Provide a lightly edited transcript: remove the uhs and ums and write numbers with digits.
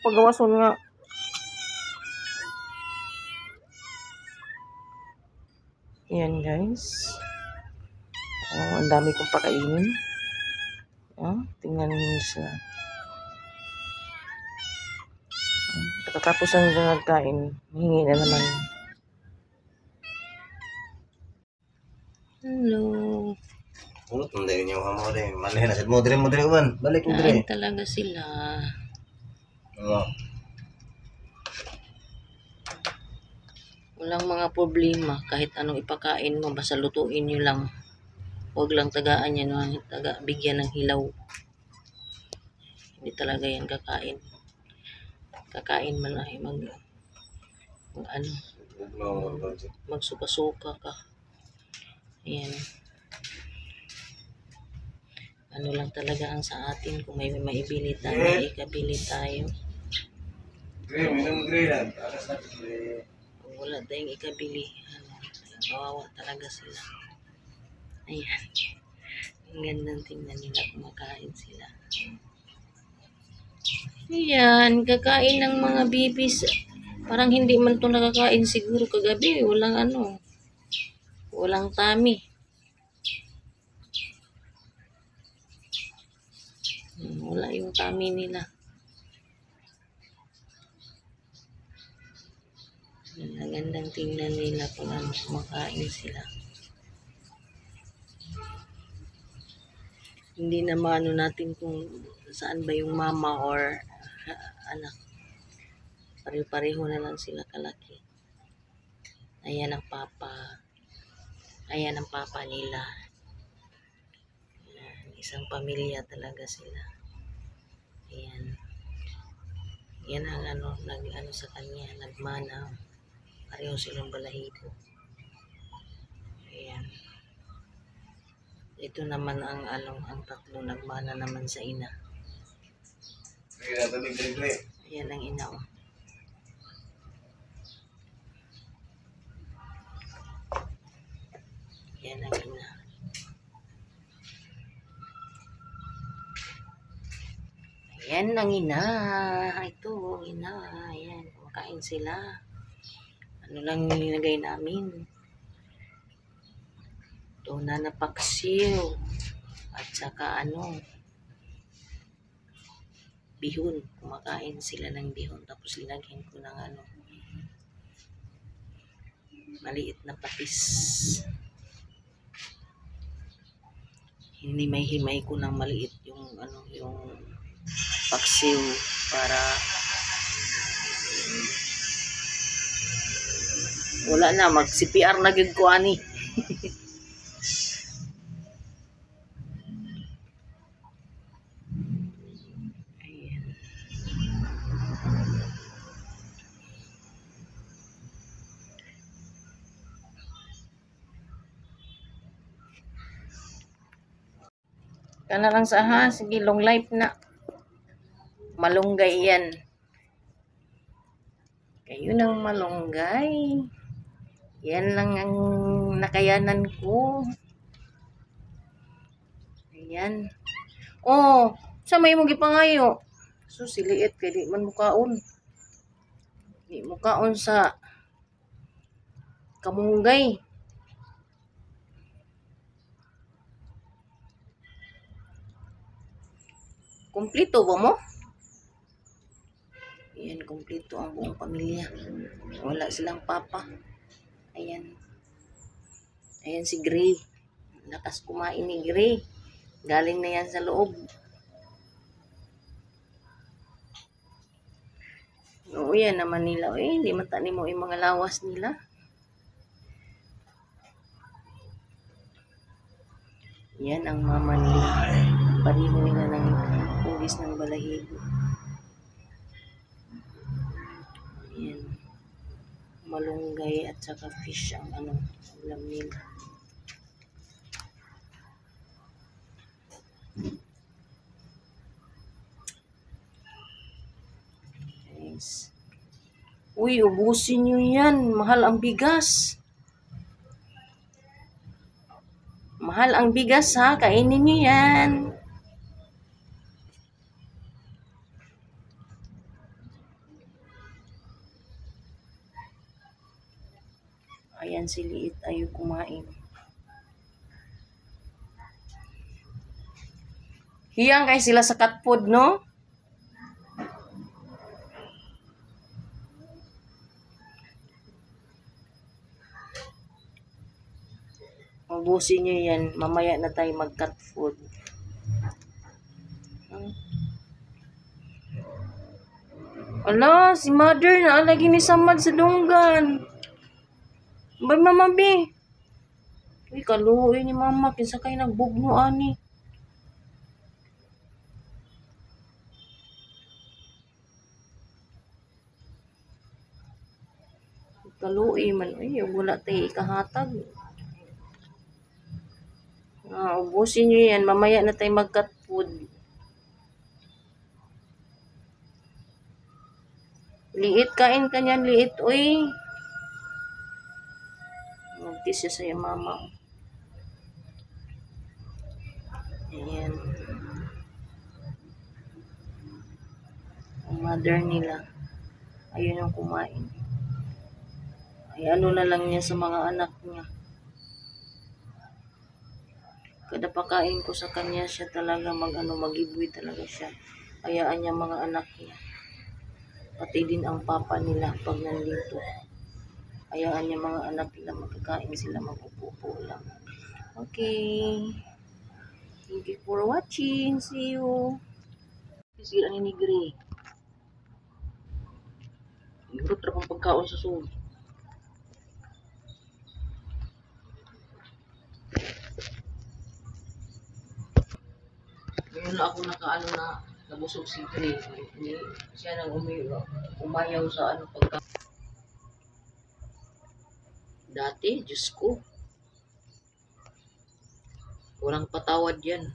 Pagawason nga. Yan guys. Oh, ang dami kong pakainin. Oh, tingnan niyo siya. Pagkatapos ang nagkain, hingi na naman. Hello. Ulot mo dahil niyo mo rin. Malihan na sa mo dire uban. Balik mo dire. Kain talaga sila. Oo. Walang mga problema kahit anong ipakain mo, basta lutuin nyo lang. Huwag lang tagaan yan, bigyan ng hilaw. Hindi talaga yan kakain. Kakain man ay magsuka-suka ka. Ayan. Ano lang talaga ang sa atin, kung may maibili tayo, ikabili tayo. Kung wala tayong ikabili, kawawa talaga sila. Ayan. Ang gandang tingnan nila, kumakain sila. Ayan, kakain ng mga bibis. Parang hindi man ito nakakain siguro kagabi. Walang tummy. Wala yung tummy nila. Ang gandang tingnan nila kung kumakain sila. Hindi na maano natin kung saan ba yung mama or anak. Pareho na lang sila kalaki. Ayan ang papa. Ayan ang papa nila. Ayan, isang pamilya talaga sila. Ayan. Yan ang nag-ano sa kanya, nagmana. Pareho silang balahibo. Ayan. Ito naman ang tatlo nagmana naman sa ina. Ayan ang ina. Oh. Ayan ang ina. Ayan ang ina. Ito, ina. Ayan, kumakain sila. Ano lang nilagay namin? Tuna na paksiw. At saka bihon. Kumakain sila ng bihon. Tapos linagyan ko ng maliit na patis. Hinimay-himay ko ng maliit yung paksiw para wala na, mag-CPR na gid ko ani. Kana lang sa sige, long life na. Malunggay yan. Kayo ng malunggay. Yan lang ang nakayanan ko. Ayan. Oh, sa may mong gipangayo. So, siliit kay di man mukaon. Di mukaon sa kamunggay. Kompleto ba mo? Ayan, kompleto ang buong pamilya. Wala silang papa. Ayan. Ayan si Gray. Lakas kumain ni Gray. Galing na yan sa loob. Oo, yan naman nila. Hindi matani mo yung mga lawas nila. Yan ang mama nila. Pareho nila ng hugis ng balahibo. Yan. Malunggay at saka fish ang ulam nila. Guys. Uy, ubusin nyo yan. Mahal ang bigas. Mahal ang bigas ha. Kainin nyo yan. Ayan si Liit ayaw kumain. Hiyang kay sila sa cat food, no? Ubusin nyo yan. Mamaya na tayo mag-cat food. Ala, si mother na lagi ni samad sa dunggan. Bay, mama, be. Uy, kaluoy ni mama. Kinsa kayo nagbugno, ani. Kaluoy man. Uy, wala tayo ikahatag. Ubusin nyo yan. Mamaya na tayo mag-cat food. Liit, kain ka niyan, Liit. Uy. Magtis siya sa'yo, mama. Ayan. Ang mother nila. Ayun yung kumain. Ay, ano na lang niya sa mga anak niya. Kada pakain ko sa kanya, siya talaga mag-iboy talaga siya. Hayaan niya mga anak niya. Pati din ang papa nila pag nandito. Hayaan niya mga anak nila magkakain sila, mag-upo lang. Okay. Thank you for watching. See you. Sira ni Nigri. Ibot ra pang pagkaon sa sud. Ngayon na ako nakaano na nabusog si Gray. Siya nang umayaw sa ano pagka. Dati, Diyos ko. Walang patawad yan.